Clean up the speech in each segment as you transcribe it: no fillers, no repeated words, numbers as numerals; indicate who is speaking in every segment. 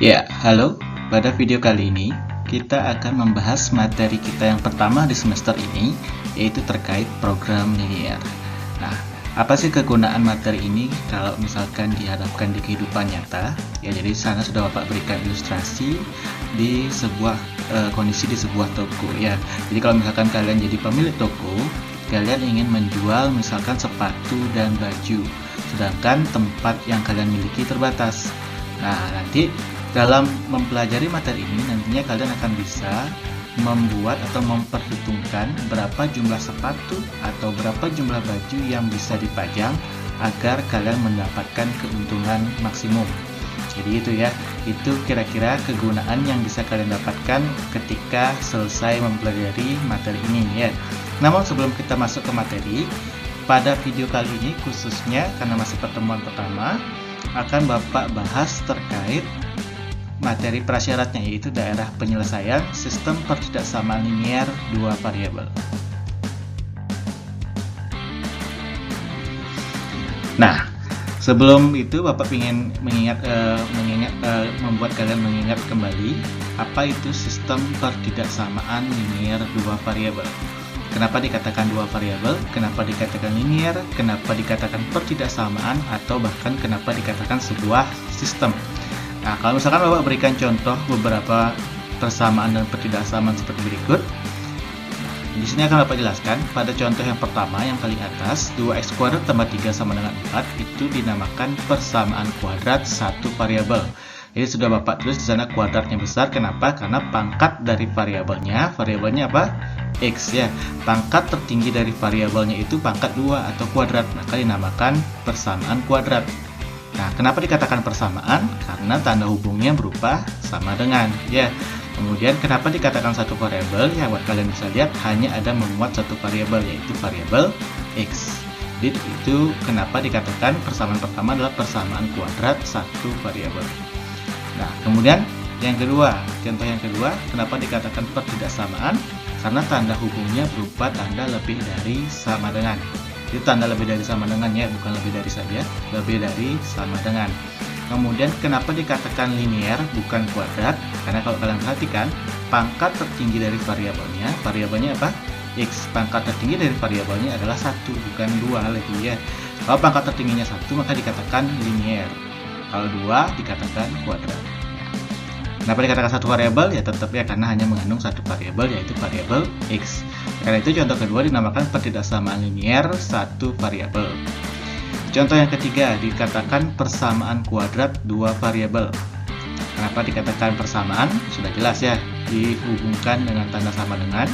Speaker 1: Ya, halo. Pada video kali ini, kita akan membahas materi kita yang pertama di semester ini, yaitu terkait program linear. Nah, apa sih kegunaan materi ini kalau misalkan dihadapkan di kehidupan nyata? Ya, jadi sana sudah Bapak berikan ilustrasi di sebuah kondisi di sebuah toko ya. Jadi kalau misalkan kalian jadi pemilik toko, kalian ingin menjual misalkan sepatu dan baju, sedangkan tempat yang kalian miliki terbatas. Nah, nanti dalam mempelajari materi ini nantinya kalian akan bisa membuat atau memperhitungkan berapa jumlah sepatu atau berapa jumlah baju yang bisa dipajang agar kalian mendapatkan keuntungan maksimum. Jadi itu ya, itu kira-kira kegunaan yang bisa kalian dapatkan ketika selesai mempelajari materi ini ya. Namun sebelum kita masuk ke materi, pada video kali ini khususnya karena masih pertemuan pertama, akan Bapak bahas terkait materi prasyaratnya, yaitu daerah penyelesaian sistem pertidaksamaan linear dua variabel. Nah, sebelum itu Bapak ingin membuat kalian mengingat kembali apa itu sistem pertidaksamaan linear dua variabel. Kenapa dikatakan dua variabel? Kenapa dikatakan linear? Kenapa dikatakan pertidaksamaan? Atau bahkan kenapa dikatakan sebuah sistem? Nah, kalau misalkan Bapak berikan contoh beberapa persamaan dan pertidaksamaan seperti berikut. Di sini akan Bapak jelaskan pada contoh yang pertama yang paling atas, 2x kuadrat tambah 3 sama dengan 4 itu dinamakan persamaan kuadrat satu variabel. Jadi sudah Bapak tulis di sana kuadratnya besar. Kenapa? Karena pangkat dari variabelnya apa? X ya. Pangkat tertinggi dari variabelnya itu pangkat 2 atau kuadrat, maka dinamakan persamaan kuadrat. Nah, kenapa dikatakan persamaan? Karena tanda hubungnya berupa sama dengan ya. Kemudian kenapa dikatakan satu variabel? Ya, buat kalian bisa lihat hanya ada memuat satu variabel, yaitu variabel X. Jadi itu kenapa dikatakan persamaan pertama adalah persamaan kuadrat satu variabel. Nah, kemudian yang kedua, contoh yang kedua, kenapa dikatakan pertidaksamaan? Karena tanda hubungnya berupa tanda lebih dari sama dengan. Itu tanda lebih dari sama dengan ya, bukan lebih dari saja, lebih dari sama dengan. Kemudian kenapa dikatakan linear bukan kuadrat? Karena kalau kalian perhatikan, pangkat tertinggi dari variabelnya apa? X. Pangkat tertinggi dari variabelnya adalah 1, bukan 2 lagi ya. Kalau pangkat tertingginya 1 maka dikatakan linear. Kalau 2 dikatakan kuadrat. Kenapa dikatakan satu variabel? Ya tetap ya, karena hanya mengandung satu variabel, yaitu variabel X. Karena itu contoh kedua dinamakan pertidaksamaan linear satu variabel. Contoh yang ketiga dikatakan persamaan kuadrat dua variabel. Kenapa dikatakan persamaan? Sudah jelas ya, dihubungkan dengan tanda sama dengan.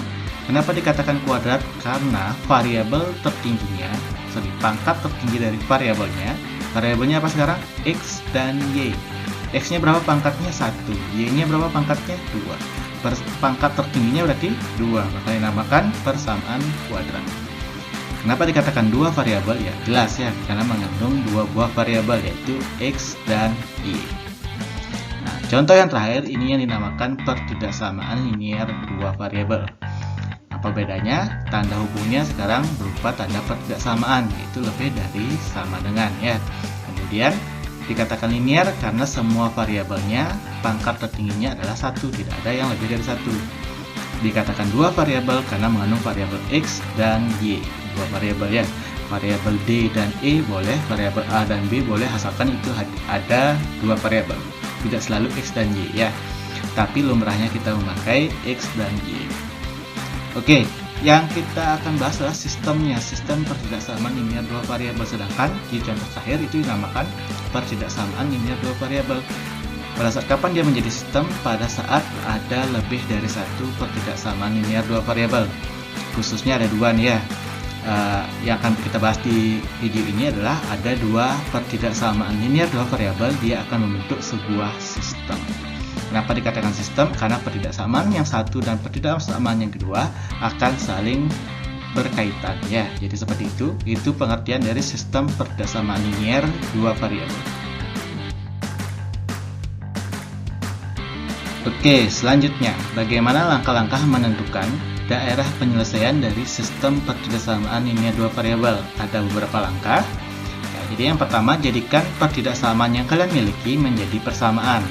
Speaker 1: Kenapa dikatakan kuadrat? Karena variabel tertingginya, pangkat tertinggi dari variabelnya apa sekarang? X dan Y. X-nya berapa pangkatnya? 1. Y-nya berapa pangkatnya? 2. Pangkat tertingginya berarti 2. Maka dinamakan persamaan kuadrat. Kenapa dikatakan dua variabel? Ya jelas ya, karena mengandung dua buah variabel, yaitu X dan Y. Nah, contoh yang terakhir ini yang dinamakan pertidaksamaan linear dua variabel. Apa bedanya? Tanda hubungnya sekarang berupa tanda pertidaksamaan, yaitu lebih dari sama dengan ya. Kemudian dikatakan linear karena semua variabelnya pangkat tertingginya adalah 1, tidak ada yang lebih dari 1. Dikatakan dua variabel karena mengandung variabel X dan Y. Dua variabel ya. Variabel D dan E boleh, variabel A dan B boleh, asalkan itu ada dua variabel. Tidak selalu X dan Y ya. Tapi lumrahnya kita memakai X dan Y. Oke. Yang kita akan bahas adalah sistemnya, sistem pertidaksamaan linear dua variabel. Sedangkan di contoh terakhir itu dinamakan pertidaksamaan linear dua variabel. Pada saat kapan dia menjadi sistem? Pada saat ada lebih dari satu pertidaksamaan linear dua variabel. Khususnya ada dua nih ya. Yang akan kita bahas di video ini adalah ada dua pertidaksamaan linear dua variabel, dia akan membentuk sebuah sistem. Kenapa dikatakan sistem? Karena pertidaksamaan yang satu dan pertidaksamaan yang kedua akan saling berkaitan ya. Jadi seperti itu pengertian dari sistem pertidaksamaan linear dua variabel. Oke, selanjutnya bagaimana langkah-langkah menentukan daerah penyelesaian dari sistem pertidaksamaan linear dua variabel? Ada beberapa langkah. Ya, jadi yang pertama, jadikan pertidaksamaan yang kalian miliki menjadi persamaan.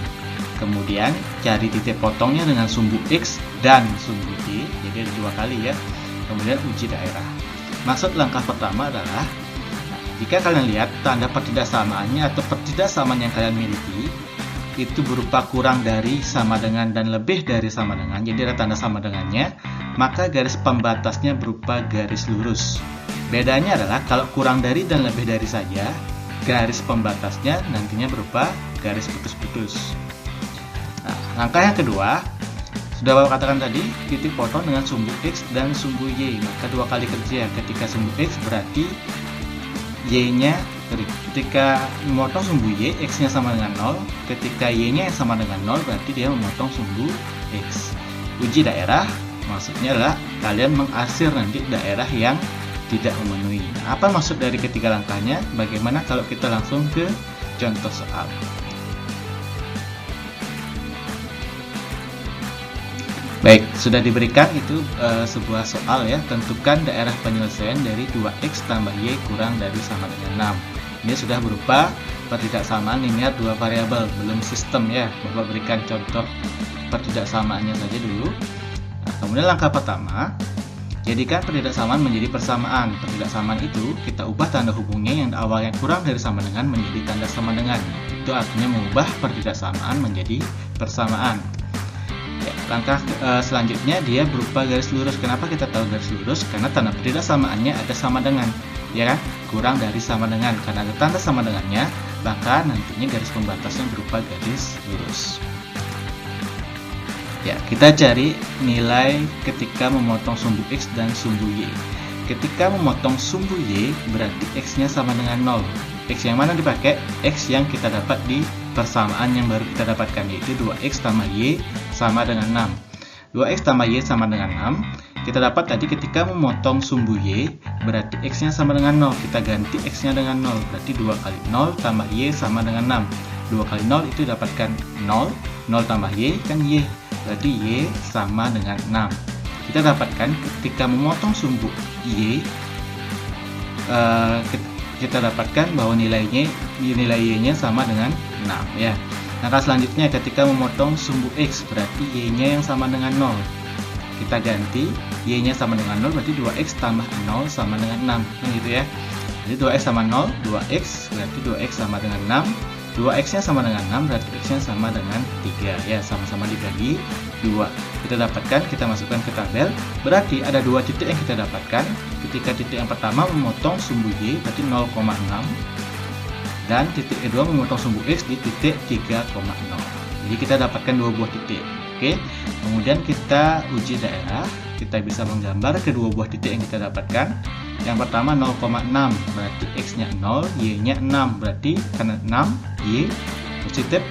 Speaker 1: Kemudian cari titik potongnya dengan sumbu X dan sumbu Y, jadi ada 2 kali ya. Kemudian uji daerah. Maksud langkah pertama adalah, jika kalian lihat tanda pertidaksamaannya atau pertidaksamaan yang kalian miliki itu berupa kurang dari, sama dengan, dan lebih dari sama dengan, jadi ada tanda sama dengannya, maka garis pembatasnya berupa garis lurus. Bedanya adalah kalau kurang dari dan lebih dari saja, garis pembatasnya nantinya berupa garis putus-putus. Nah, langkah yang kedua, sudah Bapak katakan tadi, titik potong dengan sumbu X dan sumbu Y, maka 2 kali kerja. Ketika sumbu X berarti Y-nya, ketika memotong sumbu Y, X-nya sama dengan 0. Ketika Y-nya sama dengan 0, berarti dia memotong sumbu X. Uji daerah, maksudnya adalah kalian mengarsir nanti daerah yang tidak memenuhi. Nah, apa maksud dari ketiga langkahnya? Bagaimana kalau kita langsung ke contoh soal? Baik, sudah diberikan itu sebuah soal ya. Tentukan daerah penyelesaian dari 2X tambah Y kurang dari sama dengan 6. Ini sudah berupa pertidaksamaan linear 2 variabel, belum sistem ya. Bapak berikan contoh pertidaksamaannya saja dulu. Nah, kemudian langkah pertama, jadikan pertidaksamaan menjadi persamaan. Pertidaksamaan itu kita ubah tanda hubungnya yang awalnya kurang dari sama dengan menjadi tanda sama dengan. Itu artinya mengubah pertidaksamaan menjadi persamaan. Ya, langkah selanjutnya dia berupa garis lurus. Kenapa kita tahu garis lurus? Karena tanda pertidaksamaannya ada sama dengan, ya kan? Kurang dari sama dengan. Karena ada tanda sama dengannya, maka nantinya garis pembatasnya berupa garis lurus. Ya, kita cari nilai ketika memotong sumbu X dan sumbu Y. Ketika memotong sumbu Y berarti X-nya sama dengan 0. X yang mana dipakai? X yang kita dapat di persamaan yang baru kita dapatkan, yaitu 2X tambah Y sama dengan 6. 2X tambah Y sama dengan 6. Kita dapat tadi ketika memotong sumbu Y berarti X-nya sama dengan 0. Kita ganti X-nya dengan 0. Berarti 2 kali 0 tambah Y sama dengan 6. 2 kali 0 itu dapatkan 0. 0 tambah Y kan Y. Berarti Y sama dengan 6. Kita dapatkan ketika memotong sumbu Y, kita dapatkan bahwa nilai Y-nya sama dengan 6 ya. Langkah selanjutnya ketika memotong sumbu X berarti Y-nya yang sama dengan 0. Kita ganti Y-nya sama dengan 0 berarti 2X tambah 0 sama dengan 6 gitu ya. Jadi 2X sama 0, 2X berarti 2X sama dengan 6. 2X-nya sama dengan 6 berarti X-nya sama dengan 3 ya, sama-sama dibagi 2. Kita dapatkan, kita masukkan ke tabel. Berarti ada 2 titik yang kita dapatkan. Ketika titik yang pertama memotong sumbu Y berarti 0,6 dan titik kedua memotong sumbu X di titik 3,0. Jadi kita dapatkan 2 buah titik. Oke. Kemudian kita uji daerah. Kita bisa menggambar kedua buah titik yang kita dapatkan. Yang pertama 0,6 berarti X-nya 0, Y-nya 6. Berarti karena 6, Y positif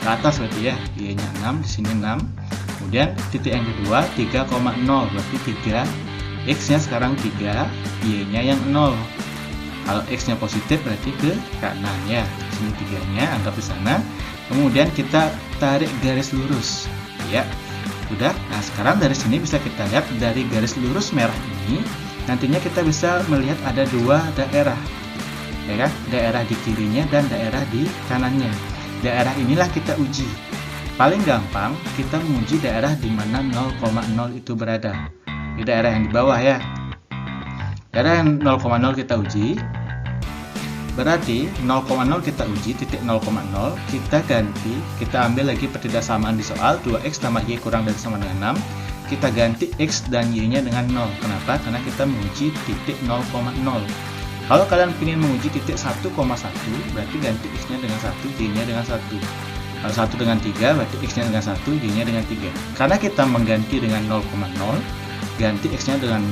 Speaker 1: ke atas berarti ya. Y-nya 6, di sini 6. Kemudian titik yang kedua 3,0 berarti 3. X-nya sekarang 3, Y-nya yang 0. Kalau X-nya positif berarti ke kanan ya. Sini 3-nya anggap di sana. Kemudian kita tarik garis lurus ya. Udah. Nah, sekarang dari sini bisa kita lihat dari garis lurus merah ini nantinya kita bisa melihat ada 2 daerah. Ya kan? Daerah di kirinya dan daerah di kanannya. Daerah inilah kita uji. Paling gampang kita menguji daerah di mana 0,0 itu berada. Di daerah yang di bawah ya. Daerah yang 0,0 kita uji. Berarti 0,0 kita uji, titik 0,0 kita ganti, kita ambil lagi pertidaksamaan di soal 2X tambah Y kurang dari sama dengan 6. Kita ganti X dan Y-nya dengan 0. Kenapa? Karena kita menguji titik 0,0. Kalau kalian ingin menguji titik 1,1 berarti ganti X-nya dengan 1, Y-nya dengan 1. Kalau 1 dengan 3 berarti X-nya dengan 1, Y-nya dengan 3. Karena kita mengganti dengan 0,0, ganti X-nya dengan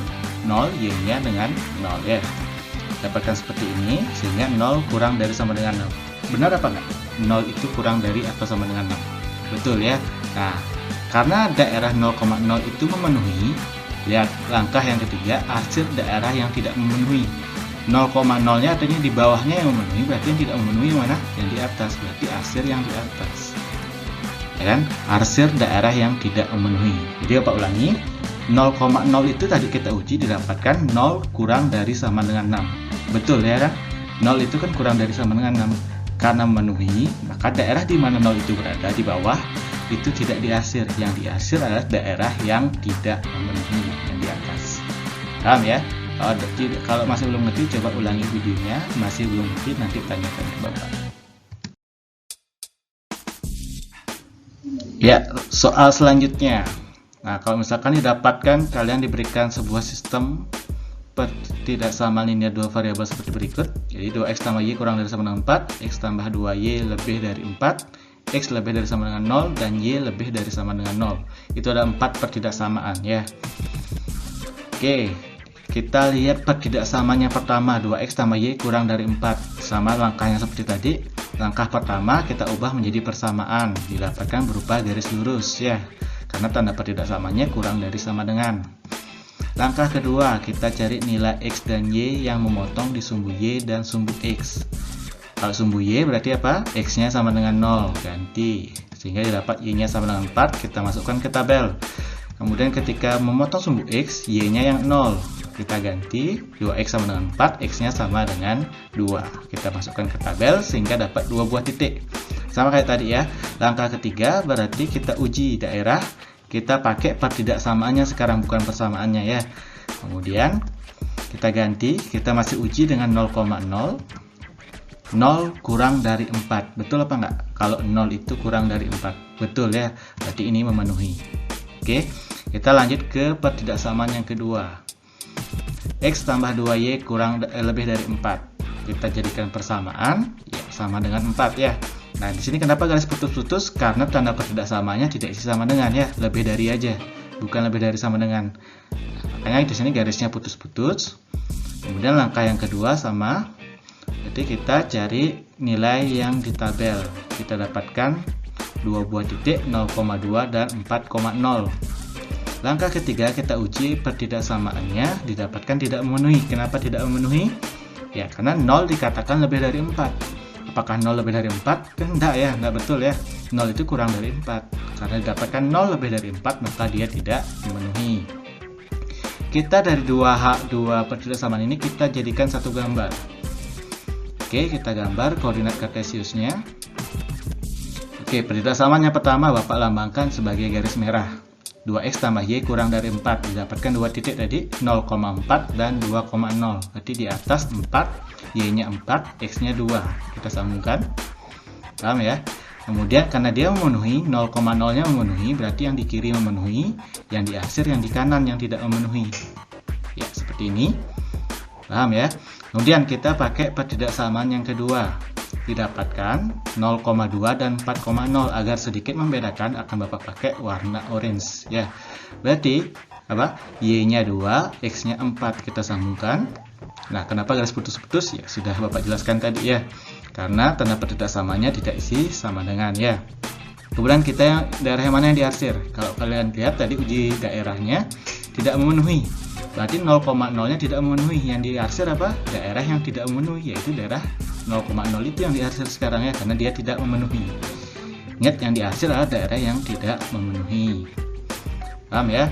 Speaker 1: 0, Y-nya dengan 0 ya. Dapatkan seperti ini, sehingga 0 kurang dari sama dengan 6. Benar apa enggak? 0 itu kurang dari atau sama dengan 6. Betul ya. Nah, karena daerah 0,0 itu memenuhi, lihat langkah yang ketiga, arsir daerah yang tidak memenuhi. 0,0-nya artinya di bawahnya yang memenuhi, berarti yang tidak memenuhi yang mana? Yang di atas, berarti arsir yang di atas. Ya kan? Arsir daerah yang tidak memenuhi. Jadi Bapak ulangi, 0,0 itu tadi kita uji didapatkan 0 kurang dari sama dengan 6. Betul ya kan? 0 itu kan kurang dari sama dengan 6. Karena memenuhi, maka daerah di mana 0 itu berada di bawah itu tidak diarsir. Yang diarsir adalah daerah yang tidak memenuhi, yang di atas. Paham ya? Kalau masih belum ngerti, coba ulangi videonya. Masih belum ngerti, nanti tanyakan ke Bapak. Ya, soal selanjutnya. Nah, kalau misalkan didapatkan, kalian diberikan sebuah sistem pertidaksamaan linear dua variabel seperti berikut. Jadi 2x tambah y kurang dari sama dengan 4, x tambah 2y lebih dari 4, x lebih dari sama dengan 0, dan y lebih dari sama dengan 0. Itu ada 4 pertidaksamaan ya. Oke, kita lihat pertidaksamaan yang pertama, 2x tambah y kurang dari 4. Sama langkahnya seperti tadi. Langkah pertama kita ubah menjadi persamaan, didapatkan berupa garis lurus ya, karena tanda pertidaksamaannya kurang dari sama dengan. Langkah kedua, kita cari nilai x dan y yang memotong di sumbu y dan sumbu x. Kalau sumbu y berarti apa? X-nya sama dengan 0, ganti. Sehingga didapat y-nya sama dengan 4, kita masukkan ke tabel. Kemudian ketika memotong sumbu x, y-nya yang 0. Kita ganti, 2x sama dengan 4, x-nya sama dengan 2. Kita masukkan ke tabel sehingga dapat 2 buah titik. Sama kayak tadi ya. Langkah ketiga berarti kita uji daerah. Kita pakai pertidaksamaannya sekarang, bukan persamaannya ya. Kemudian kita ganti, kita masih uji dengan 0,0. 0 kurang dari 4. Betul apa enggak? Kalau 0 itu kurang dari 4. Betul ya. Berarti ini memenuhi. Oke, kita lanjut ke pertidaksamaan yang kedua. X tambah 2y lebih dari 4. Kita jadikan persamaan, ya sama dengan 4 ya. Nah, di sini kenapa garis putus-putus? Karena tanda pertidaksamaannya tidak isi sama dengan ya, lebih dari aja, bukan lebih dari sama dengan. Nah, makanya di sini garisnya putus-putus. Kemudian langkah yang kedua sama. Jadi kita cari nilai yang di tabel. Kita dapatkan 2 buah titik, 0,2 dan 4,0. Langkah ketiga kita uji pertidaksamaannya, didapatkan tidak memenuhi. Kenapa tidak memenuhi? Ya, karena 0 dikatakan lebih dari 4. Apakah 0 lebih dari 4? Kan enggak ya, enggak betul ya. 0 itu kurang dari 4. Karena didapatkan 0 lebih dari 4, maka dia tidak memenuhi. Kita dari dua pertidaksamaan ini kita jadikan satu gambar. Oke, kita gambar koordinat kartesiusnya. Oke, pertidaksamaan yang pertama Bapak lambangkan sebagai garis merah. 2x tambah y kurang dari 4, didapatkan 2 titik tadi, 0,4 dan 2,0. Berarti di atas 4, y-nya 4, x-nya 2. Kita sambungkan. Paham ya? Kemudian karena dia memenuhi, 0,0-nya memenuhi, berarti yang di kiri memenuhi, yang di akhir yang di kanan yang tidak memenuhi. Ya, seperti ini. Paham ya? Kemudian kita pakai pertidaksamaan yang kedua. Didapatkan 0,2 dan 4,0. Agar sedikit membedakan akan Bapak pakai warna orange ya. Berarti apa? Y-nya 2, x-nya 4. Kita sambungkan. Nah, kenapa garis putus-putus? Ya sudah Bapak jelaskan tadi ya. Karena tanda pertidaksamaannya tidak isi sama dengan ya. Kemudian kita daerah yang mana yang diarsir? Kalau kalian lihat tadi uji daerahnya tidak memenuhi. Berarti 0,0-nya tidak memenuhi. Yang diarsir apa? Daerah yang tidak memenuhi, yaitu daerah 0,0 itu yang diarsir sekarang ya, karena dia tidak memenuhi. Ingat, yang diarsir adalah daerah yang tidak memenuhi. Paham ya?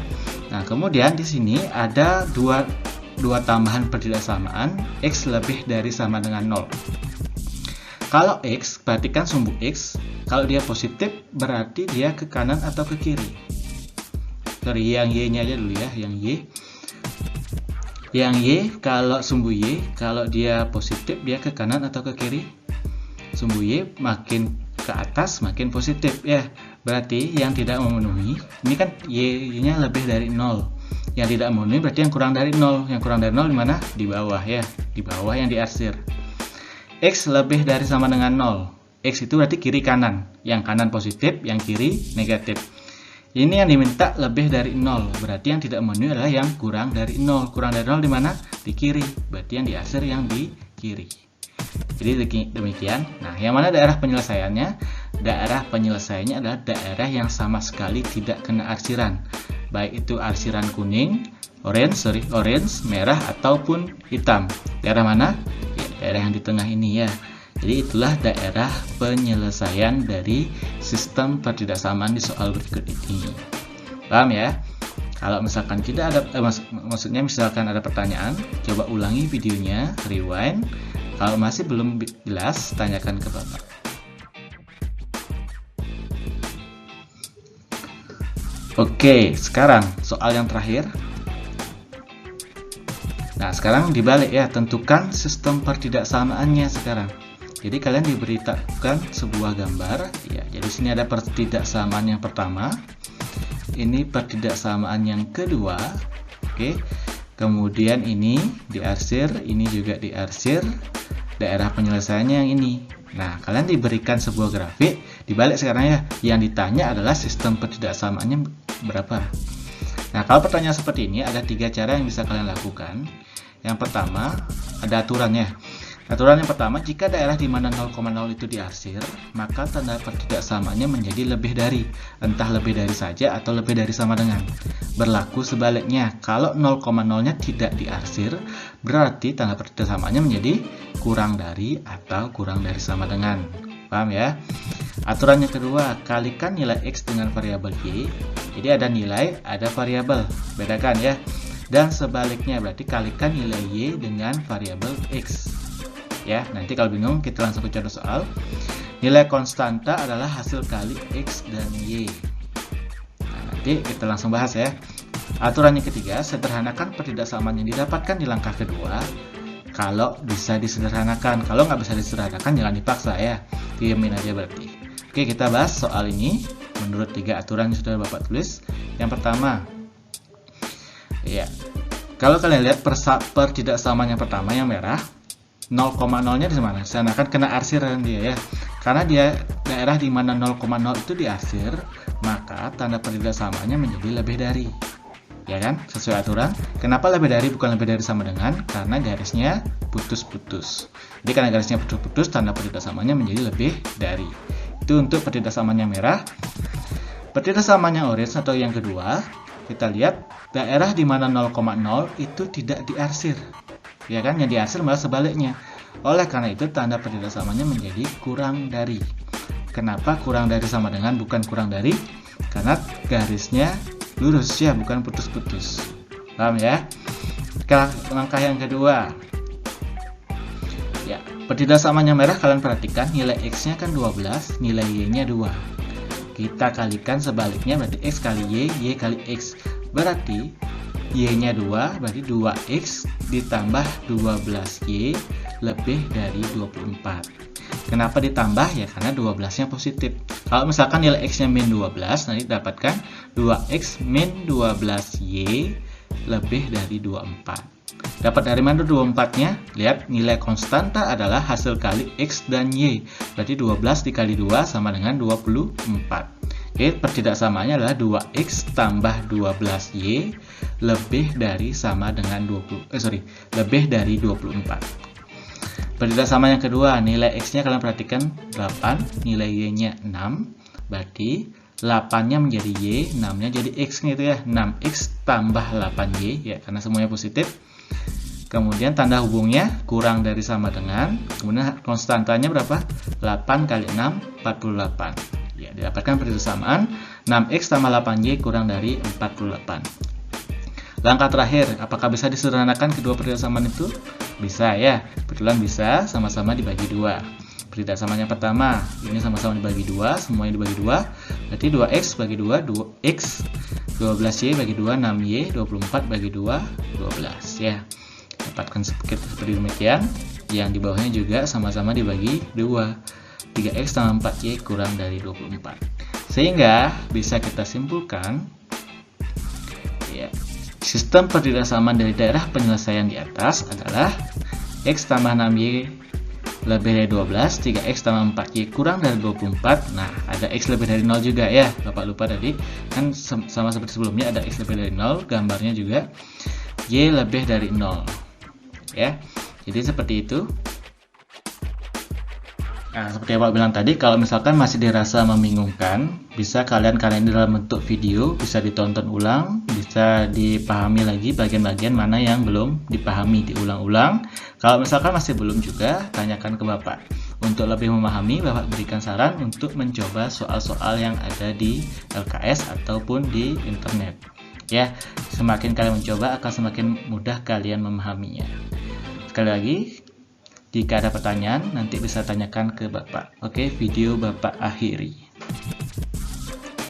Speaker 1: Nah, kemudian di sini ada dua tambahan pertidaksamaan, x lebih dari sama dengan 0. Kalau x, perhatikan sumbu x, kalau dia positif berarti dia ke kanan atau ke kiri. Sorry, yang y-nya aja dulu ya, yang y. Yang y, kalau sumbu y, kalau dia positif dia ke kanan atau ke kiri? Sumbu y makin ke atas makin positif ya. Berarti yang tidak memenuhi, ini kan y-nya lebih dari 0. Yang tidak memenuhi berarti yang kurang dari 0. Yang kurang dari 0 di mana? Di bawah ya. Di bawah yang diarsir. X lebih dari sama dengan 0. X itu berarti kiri kanan. Yang kanan positif, yang kiri negatif. Ini yang diminta lebih dari 0. Berarti yang tidak memenuhi adalah yang kurang dari 0. Kurang dari 0 di mana? Di kiri. Berarti yang diarsir yang di kiri. Jadi demikian. Nah, yang mana daerah penyelesaiannya? Daerah penyelesaiannya adalah daerah yang sama sekali tidak kena arsiran. Baik itu arsiran kuning, orange, merah ataupun hitam. Daerah mana? Ya, daerah yang di tengah ini ya. Jadi itulah daerah penyelesaian dari sistem pertidaksamaan di soal berikut ini. Paham ya? Kalau misalkan tidak ada, maksudnya misalkan ada pertanyaan, coba ulangi videonya, rewind, Kalau masih belum jelas, tanyakan ke Bapak. Oke, sekarang soal yang terakhir. Nah, sekarang dibalik ya, tentukan sistem pertidaksamaannya sekarang. Jadi kalian diberitakan sebuah gambar, ya. Jadi sini ada pertidaksamaan yang pertama, ini pertidaksamaan yang kedua, oke. Kemudian ini diarsir, ini juga diarsir, daerah penyelesaiannya yang ini. Nah, kalian diberikan sebuah grafik, dibalik sekarang ya, yang ditanya adalah sistem pertidaksamaannya berapa. Nah, kalau pertanyaan seperti ini, ada 3 cara yang bisa kalian lakukan. Yang pertama, ada aturannya. Aturan yang pertama, jika daerah di mana 0,0 itu diarsir, maka tanda pertidaksamaannya menjadi lebih dari, entah lebih dari saja atau lebih dari sama dengan. Berlaku sebaliknya, kalau 0,0-nya tidak diarsir, berarti tanda pertidaksamaannya menjadi kurang dari atau kurang dari sama dengan. Paham ya? Aturan yang kedua, kalikan nilai X dengan variabel Y. Jadi ada nilai, ada variabel. Bedakan ya. Dan sebaliknya, berarti kalikan nilai Y dengan variabel X. Ya, nanti kalau bingung kita langsung ke contoh soal. Nilai konstanta adalah hasil kali X dan Y. Nah, nanti kita langsung bahas ya. Aturan yang ketiga, sederhanakan pertidaksamaan yang didapatkan di langkah kedua. Kalau bisa disederhanakan, kalau nggak bisa disederhanakan jangan dipaksa ya, diamin aja berarti. Oke, kita bahas soal ini menurut 3 aturan yang sudah Bapak tulis. Yang pertama, ya, kalau kalian lihat pertidaksamaan yang pertama yang merah, 0,0-nya di mana? Saya akan kena arsiran dia ya. Karena dia daerah di mana 0,0 itu diarsir, maka tanda pertidaksamaannya menjadi lebih dari. Ya kan? Sesuai aturan. Kenapa lebih dari bukan lebih dari sama dengan? Karena garisnya putus-putus. Jadi karena garisnya putus-putus, tanda pertidaksamaannya menjadi lebih dari. Itu untuk pertidaksamaan yang merah. Pertidaksamaan yang orange atau yang kedua, kita lihat daerah di mana 0,0 itu tidak diarsir. Ya kan, yang diarsir malah sebaliknya. Oleh karena itu tanda pertidaksamaannya menjadi kurang dari. Kenapa kurang dari sama dengan bukan kurang dari? Karena garisnya lurus ya, bukan putus-putus. Paham ya? Langkah yang kedua. Ya, pertidaksamaan yang merah kalian perhatikan, nilai X-nya kan 12, nilai Y-nya 2. Kita kalikan sebaliknya, berarti X kali Y, Y kali X. Berarti Y-nya 2, berarti 2X ditambah 12Y lebih dari 24. Kenapa ditambah? Ya karena 12-nya positif. Kalau misalkan nilai X-nya min 12, nanti dapatkan 2X min 12Y lebih dari 24. Dapat dari mana 24-nya? Lihat, nilai konstanta adalah hasil kali X dan Y. Berarti 12 dikali 2 sama dengan 24. Oke, pertidaksamaannya adalah 2X tambah 12Y lebih dari sama dengan lebih dari 24. Pertidaksamaan yang kedua, nilai X-nya kalian perhatikan 8, nilai Y-nya 6, berarti 8-nya menjadi Y, 6-nya jadi X gitu ya. 6X tambah 8Y ya, karena semuanya positif. Kemudian tanda hubungnya kurang dari sama dengan, kemudian konstantanya berapa? 8 kali 6, 48. Ya, didapatkan pertidaksamaan 6X tambah 8Y kurang dari 48. Langkah terakhir, apakah bisa disederhanakan kedua pertidaksamaan itu? Bisa ya, kebetulan bisa, sama-sama dibagi 2. Pertidaksamaan yang pertama, ini sama-sama dibagi 2, semuanya dibagi 2. Berarti 2X bagi 2, 2X, 12Y bagi 2, 6Y, 24 bagi 2, 12 ya. Dapatkan seperti demikian. Yang di bawahnya juga sama-sama dibagi 2. 3X tambah 4Y kurang dari 24. Sehingga bisa kita simpulkan ya, sistem pertidaksamaan dari daerah penyelesaian di atas adalah X tambah 6Y lebih dari 12, 3X tambah 4Y kurang dari 24. Nah, ada X lebih dari 0 juga ya. Bapak lupa tadi, kan sama seperti sebelumnya ada X lebih dari 0, gambarnya juga Y lebih dari 0. Ya. Jadi seperti itu. Nah, seperti yang Pak bilang tadi, kalau misalkan masih dirasa membingungkan, bisa kalian dalam bentuk video, bisa ditonton ulang, bisa dipahami lagi bagian-bagian mana yang belum dipahami, diulang-ulang. Kalau misalkan masih belum juga, tanyakan ke Bapak. Untuk lebih memahami, Bapak berikan saran untuk mencoba soal-soal yang ada di LKS ataupun di internet. Ya, semakin kalian mencoba, akan semakin mudah kalian memahaminya. Sekali lagi, Jika ada pertanyaan, nanti bisa tanyakan ke Bapak. Oke, video Bapak akhiri.